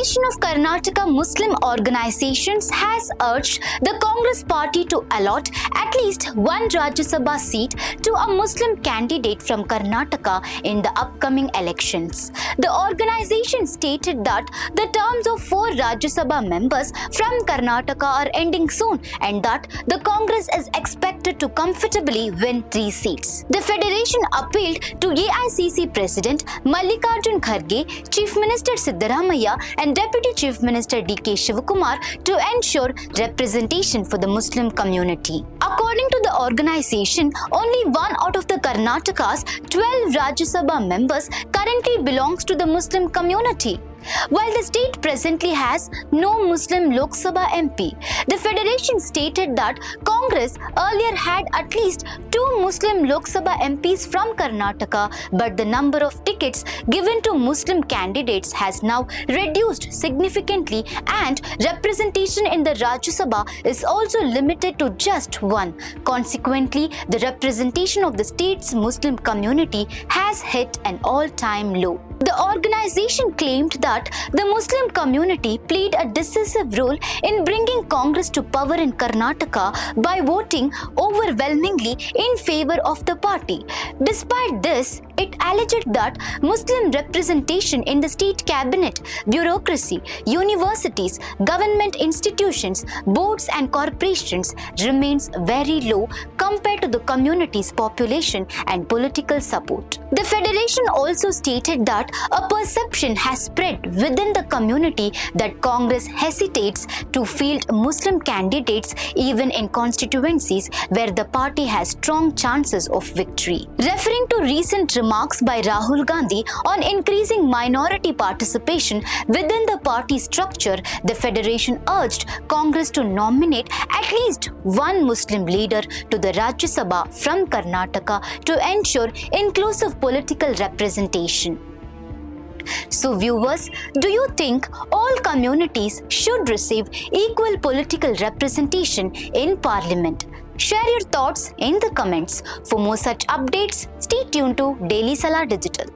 Federation of Karnataka Muslim Organizations has urged the Congress party to allot at least one Rajya Sabha seat to a Muslim candidate from Karnataka in the upcoming elections. The organization stated that the terms of 4 Rajya Sabha members from Karnataka are ending soon and that the Congress is expected to comfortably win 3 seats. The federation appealed to AICC President Mallikarjun Kharge, Chief Minister Siddaramaiah and Deputy Chief Minister Shivakumar to ensure representation for the Muslim community. According to the organization, only one out of the Karnataka's 12 Rajya Sabha members currently belongs to the Muslim community. While the state presently has no Muslim Lok Sabha MP, the federation stated that Congress earlier had at least 2 Muslim Lok Sabha MPs from Karnataka, but the number of tickets given to Muslim candidates has now reduced significantly and representation in the Rajya Sabha is also limited to just 1. Consequently, the representation of the state's Muslim community has hit an all-time low. The organization claimed that the Muslim community played a decisive role in bringing Congress to power in Karnataka by voting overwhelmingly in favor of the party. Despite this, it alleged that Muslim representation in the state cabinet, bureaucracy, universities, government institutions, boards and corporations remains very low compared to the community's population and political support. The federation also stated that a perception has spread within the community that Congress hesitates to field Muslim candidates even in constituencies where the party has strong chances of victory. Referring to recent remarks by Rahul Gandhi on increasing minority participation within the party structure, the federation urged Congress to nominate at least one Muslim leader to the Rajya Sabha from Karnataka to ensure inclusive political representation. So viewers, do you think all communities should receive equal political representation in Parliament? Share your thoughts in the comments. For more such updates, stay tuned to Daily Salah Digital.